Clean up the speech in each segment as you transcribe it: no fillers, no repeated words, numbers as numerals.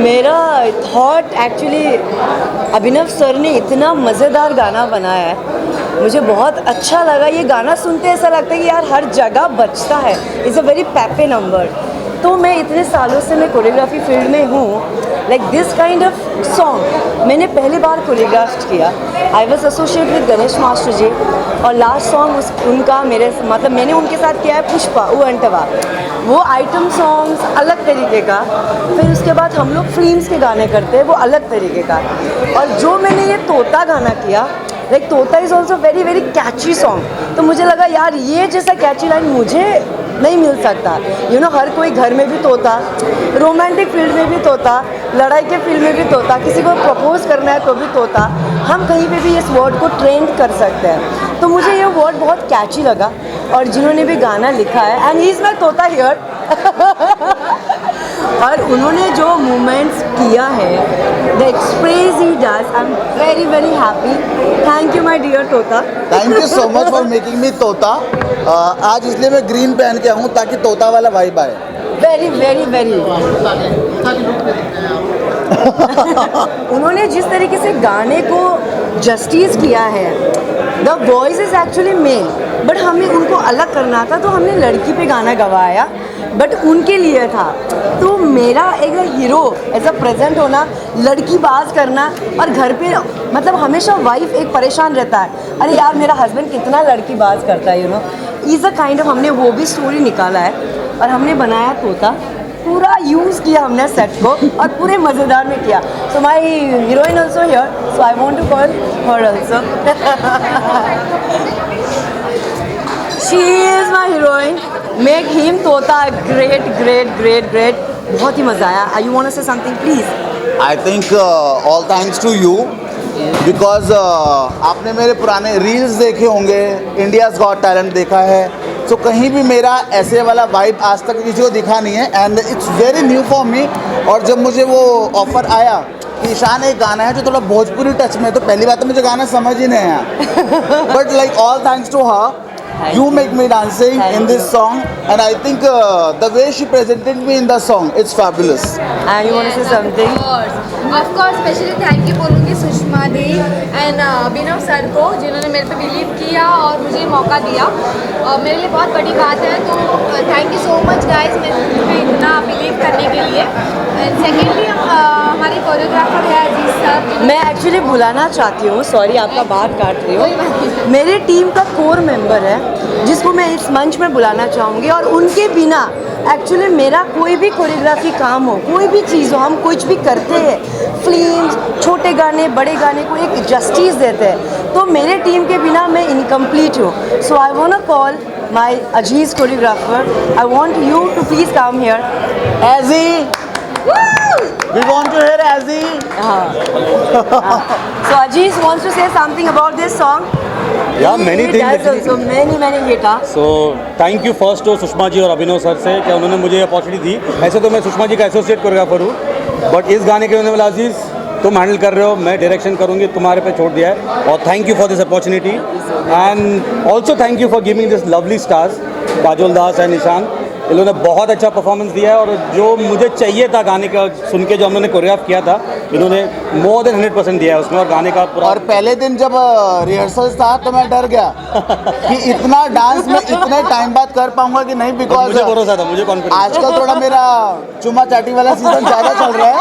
मेरा thought actually अभिनव sir ने इतना मज़ेदार गाना बनाया है, मुझे बहुत अच्छा लगा। ये गाना सुनते ऐसा लगता है कि यार हर जगह बजता है, इट्स अ वेरी पैपे नंबर। तो मैं इतने सालों से मैं कोरियोग्राफी फील्ड में हूँ, like this kind of song मैंने पहली बार कोरियोग्राफ्ट किया। I was associate with Ganesh master ji, और लास्ट सॉन्ग उनका मेरे मतलब मैंने उनके साथ किया है पुष्पा उंटवा, वो आइटम सॉन्ग्स अलग तरीके का। फिर उसके बाद हम लोग फिल्म्स के गाने करते हैं, वो अलग तरीके का। और जो मैंने ये तोता गाना किया, लाइक तोता is also very very catchy song, तो मुझे लगा यार ये जैसा कैची लाइन मुझे नहीं मिल सकता। यू नो, हर कोई घर में भी तोता, रोमांटिक फील्ड में भी तोता, लड़ाई के फील्ड में भी तोता, किसी को प्रपोज करना है तो भी तोता, हम कहीं पे भी इस वर्ड को ट्रेंड कर सकते हैं। तो मुझे ये वर्ड बहुत कैची लगा, और जिन्होंने भी गाना लिखा है, एंड ही इज़ माई तोता हियर और उन्होंने जो मूवमेंट्स किया है, the express he does, I am very very happy. Thank you my dear Tota. Thank you so much for making me Tota. आज इसलिए मैं ग्रीन पहन के आऊँ ताकि तोता वाला वाइब आए। वेरी वेरी वेरी उन्होंने जिस तरीके से गाने को जस्टिस किया है, the voice is actually male, but हमें उनको अलग करना था, तो हमने लड़की पे गाना गवाया, बट उनके लिए था। तो मेरा एक हीरो ऐसा प्रेजेंट होना, लड़की बाज करना, और घर पे मतलब हमेशा वाइफ एक परेशान रहता है, अरे यार मेरा हस्बैंड कितना लड़की बाज करता है, you know, is a kind of, हमने वो भी स्टोरी निकाला है और हमने बनाया तोता, पूरा यूज़ किया हमने सेट को, और पूरे मज़ेदार में किया। So my heroine also here, so I want to call her also. She is my heroine, make him Tota great great great great. बहुत ही मज़ा आया। You want to say something please? I think all thanks to you, because आपने मेरे पुराने reels देखे होंगे, India's got talent देखा है, तो कहीं भी मेरा ऐसे वाला वाइब आज तक किसी को दिखा नहीं है, and it's very new for me. और जब मुझे वो ऑफ़र आया कि ईशान एक गाना है जो थोड़ा भोजपुरी टच में, तो पहली बात तो मुझे गाना समझ ही नहीं आया, but like all thanks to her, you make me dancing in this song, and I think the way she presented me in the song, it's fabulous. And you want to say something? Of course, specially thank you बोलूँगी सुषमा दी and Abhinav sir को, जिन्होंने मेरे पे believe किया और मुझे मौका दिया, और मेरे लिए बहुत बड़ी बात है। तो thank you so much guys मेरे पे इतना बिलीव करने के लिए। एंड सेकेंडली हमारे कोरियोग्राफर है अजीज सर। मैं एक्चुअली बुलाना चाहती हूँ, सॉरी आपका बात काट रही हूँ, मेरे टीम का कोर मेंबर है जिसको मैं इस मंच में बुलाना चाहूँगी, और उनके बिना एक्चुअली मेरा कोई भी कोरियोग्राफी काम हो, कोई भी चीज़ हो, हम कुछ भी करते हैं, फिल्म्स, छोटे गाने बड़े गाने को एक जस्टिस देते हैं, तो मेरे टीम के बिना मैं इनकम्प्लीट हूँ। So I want to call my अजीज choreographer, I want you to please come here. Azzy, we want to hear Azzy. So Aziz wants to say something about this song. Yeah, many He things does also many guitar. So thank you first to Sushma ji और Abhinav sir से कि उन्होंने मुझे opportunity दी। ऐसे तो मैं सुषमा जी का associate choreographer हूँ, बट इस गाने के होने वाला अजीज़ तुम हैंडल कर रहे हो, मैं डायरेक्शन करूँगी, तुम्हारे पे छोड़ दिया है, और thank you for this opportunity, and also thank you for giving this lovely stars Kajol Das and Ishaan. इन्होंने बहुत अच्छा परफॉर्मेंस दिया है, और जो मुझे चाहिए था गाने का सुन के, जो हमने कोरियोग्राफ किया था, इन्होंने मोर देन 100% दिया है उसमें, और गाने का पूरा। और पहले दिन जब रिहर्सल्स था तो मैं डर गया कि इतना डांस मैं इतने टाइम बाद कर पाऊंगा कि नहीं, बिकॉज मुझे भरोसा था, मुझे कॉन्फिडेंस। आजकल थोड़ा मेरा चुम्मा चाटी वाला सीजन ज़्यादा चल रहा है,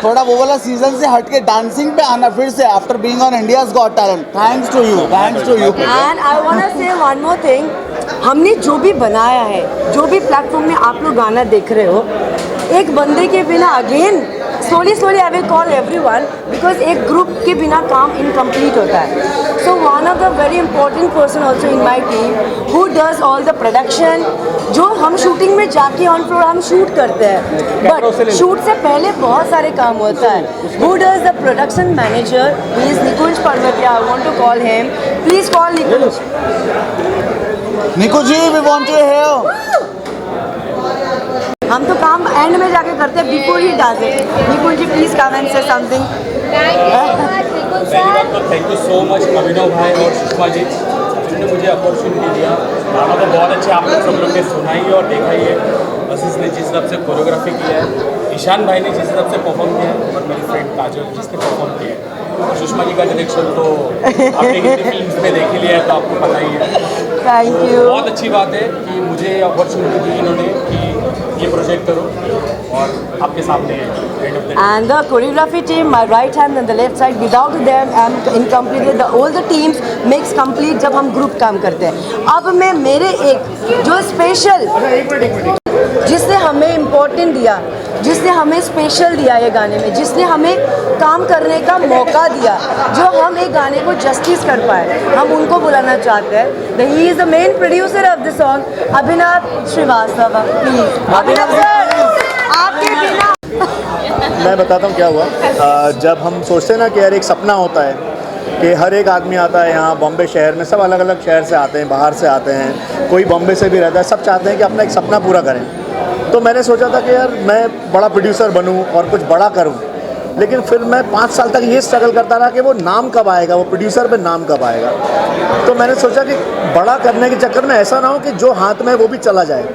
थोड़ा वो वाला सीजन से हट के डांसिंग पे आना फिर से after being on India's got talent. Thanks to you, thanks to you. And I want to say one more thing, हमने जो भी बनाया है, जो भी प्लेटफॉर्म में आप लोग गाना देख रहे हो, एक बंदे के बिना, again slowly I will call everyone, because एक ग्रुप के बिना काम इनकम्प्लीट होता है। So one of the very important person also in my team who does all the production, जो हम शूटिंग में जाके ऑन फ्लोर हम शूट करते हैं, बट शूट से पहले बहुत सारे काम होता है। Who does the production manager, he is Nikunj Parvatiya, I want to call him, please call Nikunj. Niku ji, we want to hear. हम तो काम एंड में जाके करते हैं, before he does it. Nikunj ji please come and say something. Thank you so much Abhinav भाई और सुषमा जी, जिन्होंने मुझे अपॉर्चुनिटी दिया। गाना तो बहुत अच्छा आप लोग सब लोग ने सुना ही और देखा ही है। अजीज़ ने जिस हिसाब से कोरियोग्राफी किया है, ईशान भाई ने जिस हिसाब से परफॉर्म किया है, और मेरी फ्रेंड काजल जिसने परफॉर्म किया है, और सुषमा जी का डायरेक्शन तो आपने हिंदी फिल्म में देख ही लिया है तो आपको पता ही है। थैंक तो यू। बहुत अच्छी बात है कि मुझे अपॉर्चुनिटी दी इन्होंने कि ये प्रोजेक्ट करो और आपके सामने end of the And the choreography team, my right hand and the left side, without them I'm incomplete. All the teams makes complete जब हम ग्रुप काम करते हैं। अब मैं मेरे एक जो स्पेशल जिसने हमें इम्पोर्टेंट दिया, जिसने हमें स्पेशल दिया ये गाने में, जिसने हमें काम करने का मौका दिया, जो हम एक गाने को जस्टिस कर पाए, हम उनको बुलाना चाहते हैं। He is the main producer of the song, Abhinav Srivastava. Please Abhinav sir, आपके बिना मैं बताता हूँ क्या हुआ। जब हम सोचते हैं ना कि यार एक सपना होता है कि हर एक आदमी आता है यहाँ बॉम्बे शहर में, सब अलग अलग शहर से आते हैं, बाहर से आते हैं, कोई बॉम्बे से भी रहता है, सब चाहते हैं कि अपना एक सपना पूरा करें। तो मैंने सोचा था कि यार मैं बड़ा प्रोड्यूसर बनूँ और कुछ बड़ा करूँ, लेकिन फिर मैं 5 साल तक ये स्ट्रगल करता रहा कि वो नाम कब आएगा, वो प्रोड्यूसर पे नाम कब आएगा। तो मैंने सोचा कि बड़ा करने के चक्कर में ऐसा ना हो कि जो हाथ में है वो भी चला जाए।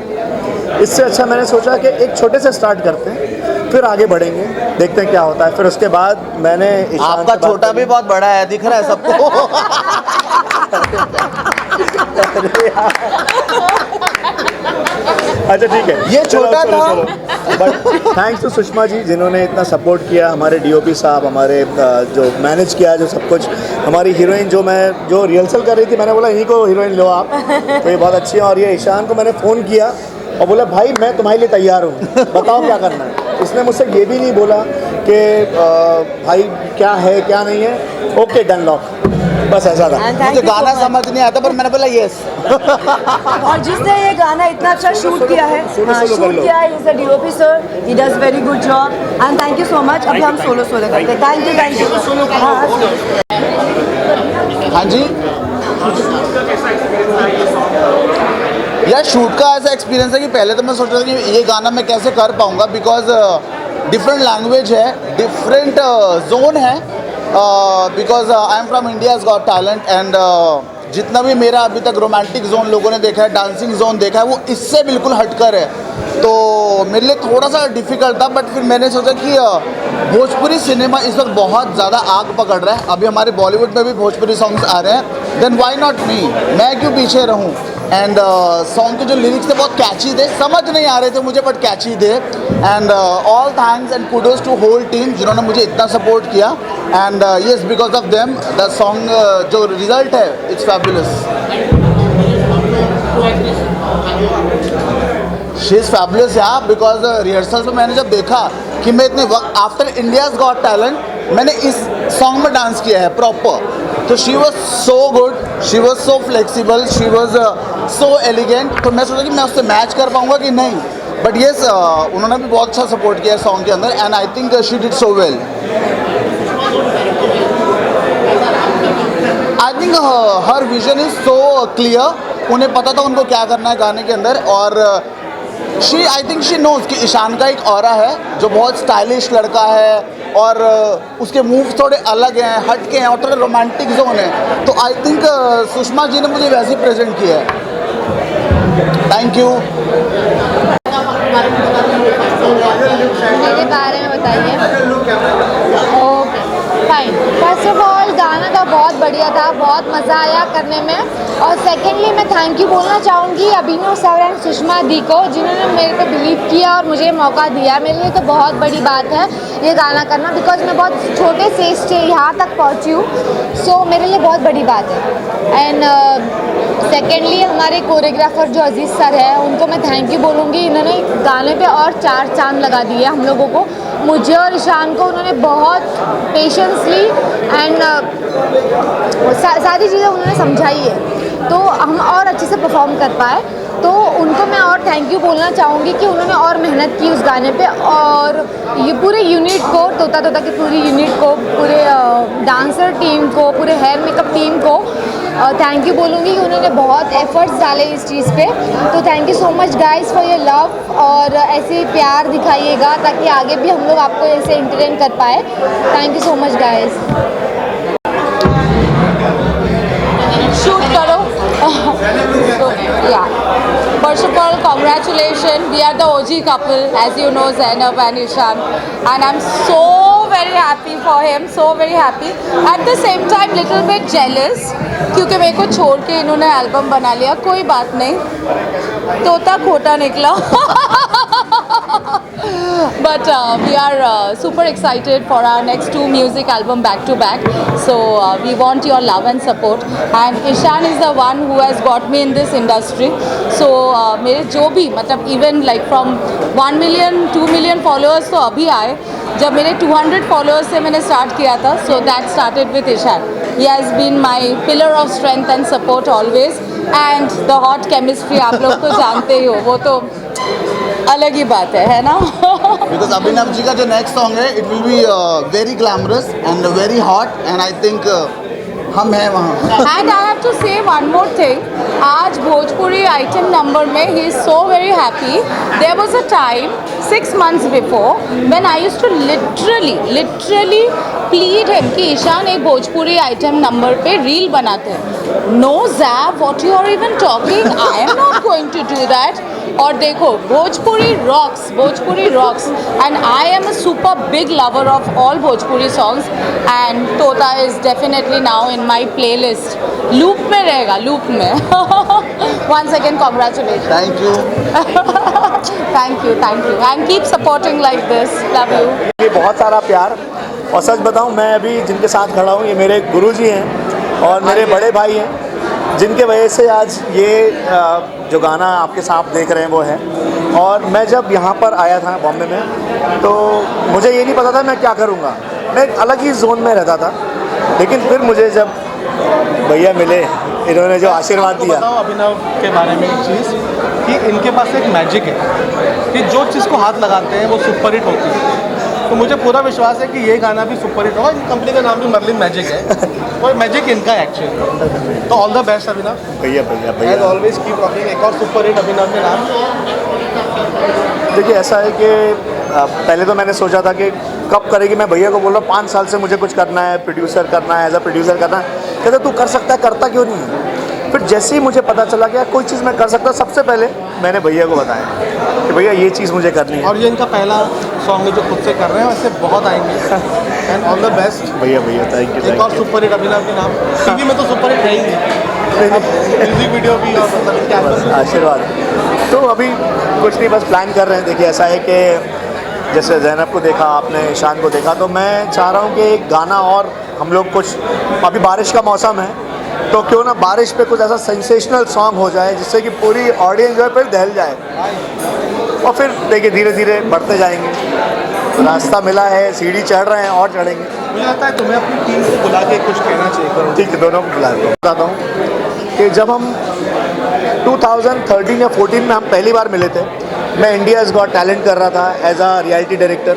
इससे अच्छा मैंने सोचा कि एक छोटे से स्टार्ट करते हैं, फिर आगे बढ़ेंगे, देखते हैं क्या होता है। फिर उसके बाद मैंने आपका छोटा भी बहुत बड़ा है, दिख रहा है सबको। अच्छा ठीक है, ये छोटा था। बट थैंक्स टू सुषमा जी जिन्होंने इतना सपोर्ट किया, हमारे डीओपी साहब, हमारे जो मैनेज किया, जो सब कुछ, हमारी हीरोइन जो रिहर्सल कर रही थी, मैंने बोला इन्हीं को हीरोइन लो आप, तो ये बहुत अच्छी है। और ये ईशान को मैंने फ़ोन किया और बोला भाई मैं तुम्हारे लिए तैयार हूँ, बताओ क्या करना है। इसने मुझसे ये भी नहीं बोला कि भाई क्या है क्या नहीं है, ओके डन लॉक, बस ऐसा था। And thank मुझे you so गाना much. समझ नहीं आता पर मैंने बोला यस। और जिसने ये गाना इतना अच्छा शूट किया है, सोलो कर शूट लो। किया है, is the DOP sir, he does very good job and thank you so much. अभी हम सोलो करते हैं। Thank you. हाँ जी, यार शूट का ऐसा एक्सपीरियंस है कि पहले तो मैं सोच रहा था कि ये गाना मैं कैसे कर पाऊँगा, बिकॉज डिफरेंट लैंग्वेज है, डिफरेंट जोन है, because I am from India's got talent and जितना भी मेरा अभी तक रोमांटिक जोन लोगों ने देखा है, डांसिंग जोन देखा है, वो इससे बिल्कुल हटकर है। तो मेरे लिए थोड़ा सा डिफ़िकल्ट था, बट फिर मैंने सोचा कि भोजपुरी सिनेमा इस वक्त बहुत ज़्यादा आग पकड़ रहा है, अभी हमारे बॉलीवुड में भी भोजपुरी सॉन्ग्स आ रहे हैं, देन वाई नॉट मी, मैं क्यों पीछे रहूँ। एंड सॉन्ग के जो लिरिक्स थे बहुत कैची थे, समझ नहीं आ रहे थे मुझे बट कैची थे। And all thanks and kudos to whole team जिन्होंने मुझे इतना सपोर्ट किया। And yes, because of them the song जो रिजल्ट है it's fabulous. She is fabulous यार, बिकॉज रिहर्सल्स में मैंने जब देखा कि मैं इतने वक्त आफ्टर इंडियाज़ गॉट टैलेंट मैंने इस सॉन्ग में डांस किया है प्रॉपर, तो she was so good, she was so flexible, she was so elegant. तो मैं सोचा कि मैं उससे मैच कर पाऊँगा कि नहीं, बट येस उन्होंने भी बहुत अच्छा सपोर्ट किया सॉन्ग के अंदर and I think she did so well. I think her vision is so clear, उन्हें पता था उनको क्या करना है गाने के अंदर। और आई थिंक शी नोज कि ईशान का एक ऑरा है जो बहुत स्टाइलिश लड़का है और उसके मूव्स थोड़े अलग हैं, हट के हैं और थोड़े रोमांटिक जोन है। तो आई थिंक सुषमा जी ने मुझे वैसे ही प्रेजेंट किया है। Thank you. मेरे बारे में बताइए। Okay fine. First of all गाना तो बहुत बढ़िया था, बहुत मज़ा आया करने में। और सेकेंडली मैं थैंक यू बोलना चाहूँगी अभिनव सर एंड सुषमा दी को जिन्होंने मेरे पे बिलीव किया और मुझे मौका दिया। मेरे लिए तो बहुत बड़ी बात है ये गाना करना, बिकॉज मैं बहुत छोटे स्टेज से यहाँ तक पहुँची हूँ, सो मेरे लिए बहुत बड़ी बात है। एंड सेकेंडली हमारे कोरियोग्राफर जो अजीज़ सर है उनको मैं थैंक यू बोलूँगी, इन्होंने गाने पे और 4 चांद लगा दिए हम लोगों को, मुझे और ईशान को। उन्होंने बहुत पेशेंसली एंड सारी चीज़ें उन्होंने समझाई है, तो हम और अच्छे से परफॉर्म कर पाए। तो उनको मैं और थैंक यू बोलना चाहूँगी कि उन्होंने और मेहनत की उस गाने पे, और ये पूरे यूनिट को, तोता तोता की पूरी यूनिट को, पूरे डांसर टीम को, पूरे हेयर मेकअप टीम को थैंक यू बोलूँगी कि उन्होंने बहुत एफर्ट्स डाले इस चीज़ पे। तो thank you so much guys for your love, और ऐसे ही प्यार दिखाइएगा ताकि आगे भी हम लोग आपको ऐसे एंटरटेन कर पाए। Thank you so much guys. Shoot करो। congratulations. We are the OG couple, as you know, Zainab and Ishan. And I'm so very happy for him, so very happy. At the same time, little bit jealous, क्योंकि मेरे को छोड़ के इन्होंने album बना लिया. कोई बात नहीं, तोता खोटा निकला. But we are super excited for our next 2 music album back to back. So we want your love and support. And Ishan is the one who has got me in this industry. So मेरे जो भी मतलब even like from 1 million 2 million followers तो अभी आए. जब मेरे 200 followers से मैंने start किया था. So that started with Ishan. He has been my pillar of strength and support always. And the hot chemistry आप लोग तो जानते ही हो, वो तो अलग ही बात है ना. बिकॉज अभिनव जी का जो नेक्स्ट सॉन्ग है it will be very glamorous and very hot and I think हम हैं वहाँ. And I have to say one more thing. आज भोजपुरी आइटम नंबर में he is so very happy. There was a time 6 months before when I used to literally plead him कि ईशान एक Bhojpuri item number पे reel बनाते हैं. No Zab, what you are even talking? I am not going to do that. और देखो Bhojpuri rocks and I am a super big lover of all Bhojpuri songs and Tota is definitely now in my playlist. Loop में रहेगा, loop में. One second, congratulation. Thank you. Thank you and keep supporting like this. Love you. ये बहुत सारा प्यार. और सच बताऊं, मैं अभी जिनके साथ खड़ा हूँ ये मेरे गुरुजी हैं और मेरे बड़े भाई हैं, जिनके वजह से आज ये जो गाना आपके साथ देख रहे हैं वो है. और मैं जब यहाँ पर आया था बॉम्बे में तो मुझे ये नहीं पता था मैं क्या करूँगा. मैं एक अलग ही जोन में रहता था. लेकिन फिर मुझे जब भैया मिले, इन्होंने जो आशीर्वाद दिया. बताओ अभिनव के बारे में एक चीज़ कि इनके पास एक मैजिक है कि जो चीज़ को हाथ लगाते हैं वो सुपर हिट होती है. तो मुझे पूरा विश्वास है कि ये गाना भी सुपर हिट होगा. इन कंपनी का नाम भी मर्लिन मैजिक है और मैजिक इनका है एक्चुअली. तो ऑल द बेस्ट अभिनव. भैया एज ऑलवेज कीप रॉकिंग. एक और सुपर हिट अभिनव के नाम. देखिए ऐसा है कि पहले तो मैंने सोचा था कि कब करेगी. मैं भैया को बोल रहा हूँ 5 साल से मुझे कुछ करना है, प्रोड्यूसर करना है, एज अ प्रोड्यूसर करना है. कहते तू कर सकता है, करता क्यों नहीं है. फिर जैसे ही मुझे पता चला कि यार कोई चीज़ मैं कर सकता हूँ, सबसे पहले मैंने भैया को बताया कि भैया ये चीज़ मुझे करनी है. और ये इनका पहला सॉन्ग है जो खुद से कर रहे हैं. वैसे बहुत आएंगे. एंड ऑल द बेस्ट भैया. Thank you. एक और सुपर हिट अभिनव के नाम. टीवी में तो सुपर हिट रहेंगे, म्यूजिक वीडियो भी और मतलब क्या आशीर्वाद. तो अभी कुछ नहीं, बस प्लान कर रहे हैं. देखिए ऐसा है कि जैसे ज़ैनब को देखा आपने, ईशान को देखा, तो मैं चाह रहा हूँ कि एक गाना और हम लोग कुछ, अभी बारिश का मौसम है तो क्यों ना बारिश पे कुछ ऐसा सेंसेशनल सॉन्ग हो जाए जिससे कि पूरी ऑडियंस जो है फिर दहल जाए. और फिर देखिए धीरे धीरे बढ़ते जाएंगे. रास्ता मिला है, सीढ़ी चढ़ रहे हैं और चढ़ेंगे. मुझे लगता है तुम्हें अपनी टीम को बुला के कुछ कहना चाहिए. ठीक है, दोनों को बताता हूँ कि जब हम 2013 या 14 में हम पहली बार मिले थे, मैं इंडियाज़ गॉट टैलेंट कर रहा था एज अ रियलिटी डायरेक्टर.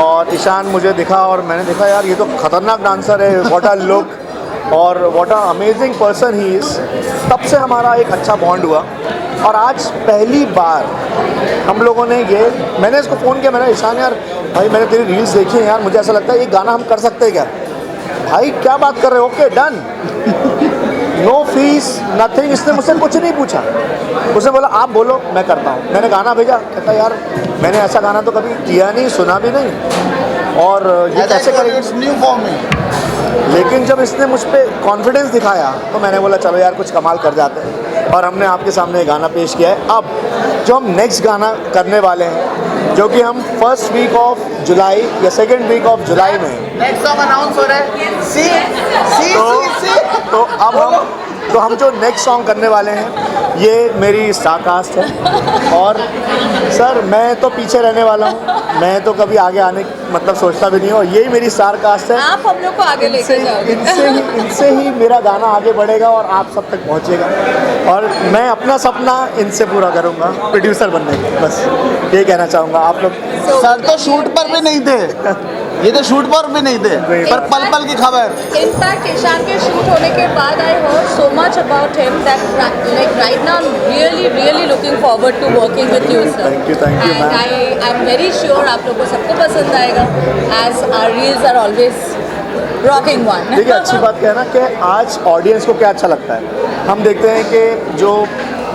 और ईशान मुझे दिखा और मैंने देखा यार ये तो खतरनाक डांसर है, व्हाट अ लुक और what a amazing person he is. तब से हमारा एक अच्छा बॉन्ड हुआ. और आज पहली बार हम लोगों ने ये, मैंने इसको फ़ोन किया, मैंने ईशान यार भाई मैंने तेरी रील्स देखी हैं यार, मुझे ऐसा लगता है ये गाना हम कर सकते हैं क्या. भाई क्या बात कर रहे हो, okay done, no fees nothing. इसने मुझसे कुछ नहीं पूछा. उसने बोला आप बोलो मैं करता हूँ. मैंने गाना भेजा, कहता यार मैंने ऐसा गाना तो कभी किया नहीं, सुना भी नहीं, और ये कैसे करेंगे. It's new for me. लेकिन जब इसने मुझ पर कॉन्फिडेंस दिखाया तो मैंने बोला चलो यार कुछ कमाल कर जाते हैं. और हमने आपके सामने ये गाना पेश किया है. अब जो हम नेक्स्ट गाना करने वाले हैं, जो कि हम फर्स्ट वीक ऑफ जुलाई या सेकेंड वीक ऑफ जुलाई में, नेक्स्ट सॉन्ग अनाउंस हो रहा है. तो हम जो नेक्स्ट सॉन्ग करने वाले हैं ये मेरी स्टार कास्ट है. और सर मैं तो पीछे रहने वाला हूँ, मैं तो कभी आगे आने मतलब सोचता भी नहीं हूँ. यही मेरी स्टार कास्ट है. आप हम लोग को आगे लेके जाओगे. इनसे ही मेरा गाना आगे बढ़ेगा और आप सब तक पहुँचेगा. और मैं अपना सपना इनसे पूरा करूँगा प्रोड्यूसर बनने का. बस ये कहना चाहूँगा. आप लोग सर तो शूट पर भी नहीं थे, ये तो शूट पर भी नहीं थे, पर पल पल की खबर. इनफैक्ट ईशान के शूट होने के बाद I heard so much about him that like right now really looking forward to working with you sir. Thank you and ma'am. I am very sure आप लोगों को सबको पसंद आएगा as our reels are always rocking one. देखिए अच्छी बात क्या है ना कि आज ऑडियंस को क्या अच्छा लगता है. हम देखते हैं कि जो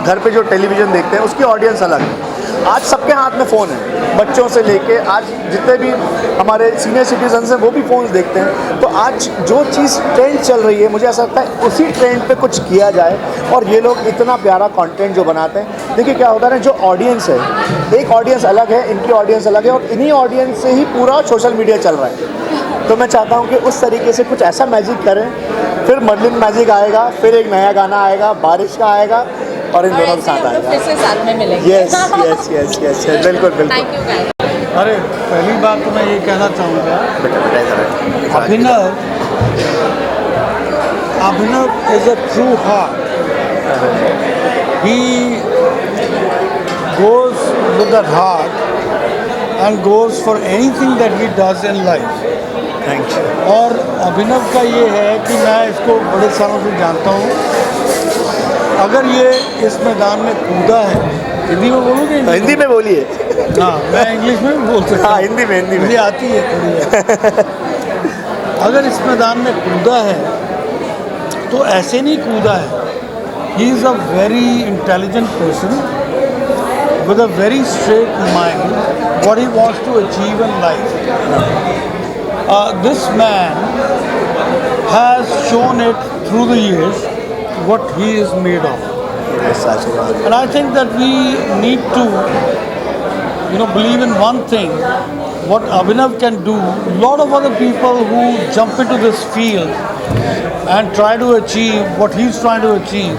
घर पे जो टेलीविज़न देखते हैं उसकी ऑडियंस अलग है। आज सबके हाथ में फ़ोन है, बच्चों से लेके आज जितने भी हमारे सीनियर सिटीजन्स हैं वो भी फ़ोन देखते हैं। तो आज जो चीज़ ट्रेंड चल रही है, मुझे ऐसा लगता है उसी ट्रेंड पे कुछ किया जाए। और ये लोग इतना प्यारा कंटेंट जो बनाते हैं, देखिए क्या होता है ना, जो ऑडियंस है, एक ऑडियंस अलग है, इनकी ऑडियंस अलग है, और इन्हीं ऑडियंस से ही पूरा सोशल मीडिया चल रहा है। तो मैं चाहता हूँ कि उस तरीके से कुछ ऐसा मैजिक करें, फिर मर्लिन मैजिक आएगा, फिर एक नया गाना आएगा, बारिश का आएगा, और इन दोनों के साथ आएगा। फिर से साथ में मिलेंगे। यस यस यस यस बिल्कुल बिल्कुल। Thank you guys. अरे पहली बात तो मैं ये कहना चाहूँगा, Abhinav is a true heart. He goes with that heart and goes for anything that he does in life. Thank you. और अभिनव का ये है कि मैं इसको बड़े सालों से जानता हूँ। अगर ये इस मैदान में कूदा है, हिंदी में बोलोगे? हिंदी में बोलिए। हाँ, मैं इंग्लिश में भी बोल सकता हूँ। हाँ, हिंदी में मुझे आती है थोड़ी। अगर इस मैदान में कूदा है तो ऐसे नहीं कूदा है। He is a very intelligent person with a very straight mind, what he wants to achieve in life. This man has shown it through the years what he is made of. And I think that we need to, believe in one thing, what Abhinav can do. A lot of other people who jump into this field and try to achieve what he's trying to achieve,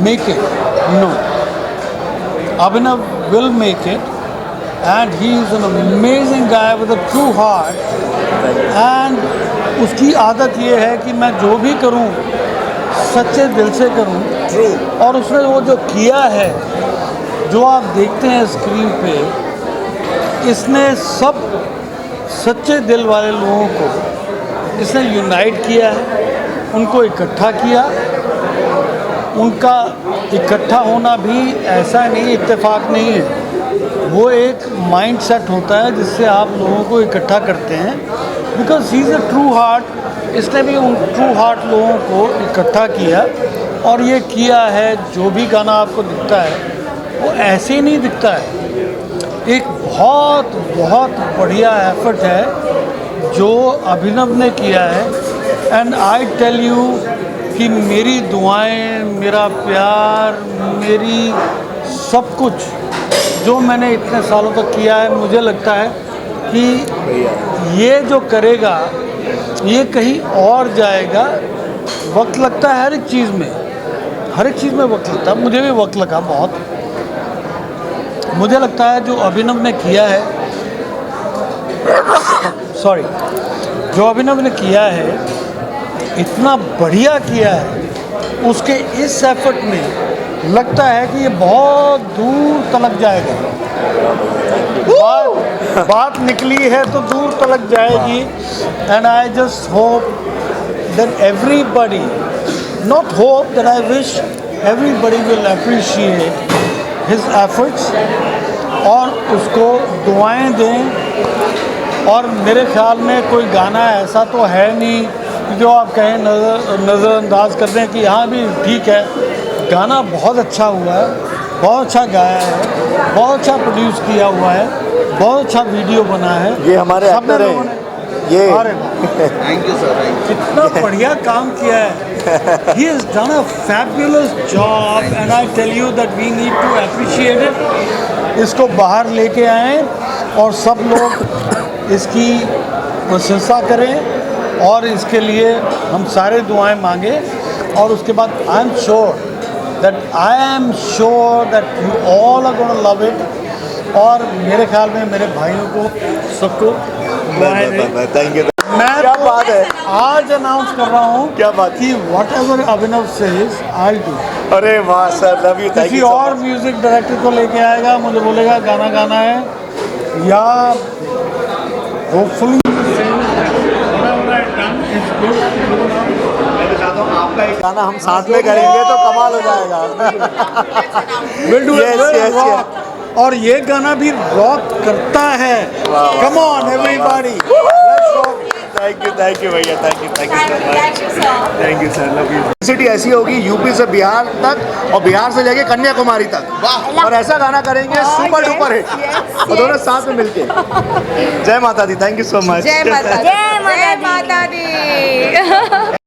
make it. No. Abhinav will make it, and he is an amazing guy with a true heart. And उसकी आदत ये है कि मैं जो भी करूं सच्चे दिल से करूं। और उसने वो जो किया है, जो आप देखते हैं स्क्रीन पे, इसने सब सच्चे दिल वाले लोगों को इसने यूनाइट किया है, उनको इकट्ठा किया। उनका इकट्ठा होना भी ऐसा नहीं, इत्तेफाक नहीं है, वो एक माइंड सेट होता है जिससे आप लोगों को इकट्ठा करते हैं। Because he is a true heart. इसने भी उन ट्रू हार्ट लोगों को इकट्ठा किया, और ये किया है। जो भी गाना आपको दिखता है वो ऐसे ही नहीं दिखता है। एक बहुत बहुत बढ़िया एफर्ट है जो अभिनव ने किया है। एंड आई टेल यू कि मेरी दुआएं, मेरा प्यार, मेरी सब कुछ जो मैंने इतने सालों तक किया है, मुझे लगता है कि ये जो करेगा ये कहीं और जाएगा। वक्त लगता है हर एक चीज़ में, हर एक चीज़ में वक्त लगता है। मुझे भी वक्त लगा बहुत। मुझे लगता है जो अभिनव ने किया है सॉरी जो अभिनव ने किया है, इतना बढ़िया किया है। उसके इस एफर्ट में लगता है कि ये बहुत दूर तलक जाएगा। बात निकली है तो दूर तलक जाएगी। And I just hope that everybody, not hope that I wish everybody will appreciate his efforts और उसको दुआएं दें। और मेरे ख्याल में कोई गाना ऐसा तो है नहीं जो आप कहें नज़रअंदाज कर दें कि हाँ भी ठीक है। गाना बहुत अच्छा हुआ है, बहुत अच्छा गाया है, बहुत अच्छा प्रोड्यूस किया हुआ है, बहुत अच्छा वीडियो बना है। ये हमारे एक्टर हैं। ये थैंक यू सर। कितना बढ़िया काम किया है। He has done a fabulous job and I tell you that we need to appreciate it। इसको बाहर लेके आएँ और सब लोग इसकी प्रशंसा करें और इसके लिए हम सारे दुआएं मांगे। और उसके बाद I am sure that you all are gonna love it. और मेरे ख्याल में मेरे भाइयों को सबको दुआएं दें। Thank you. मैं क्या बात है। आज अनाउंस कर रहा हूँ क्या बात कि what ever Abhinav says I do. अरे वाह सर, लव यू। थैंक किसी यू। और म्यूजिक डायरेक्टर को लेके आएगा, मुझे बोलेगा गाना गाना है, या होपफुली आपका एक गाना हम साथ में करेंगे तो कमाल हो जाएगा। We'll do it Yes, well, yes, rock। और ये गाना भी रॉक करता है। Come on everybody, let's rock. Thank you भैया, thank you so Thank you, sir. Thank you sir, love you. City ऐसी होगी यूपी से बिहार तक और बिहार से लेके कन्याकुमारी तक, और ऐसा गाना करेंगे सुपर डुपर हिट, और दोनों साथ में मिलके। जय माता दी, थैंक यू सो मच। जय माता दी। जय माता दी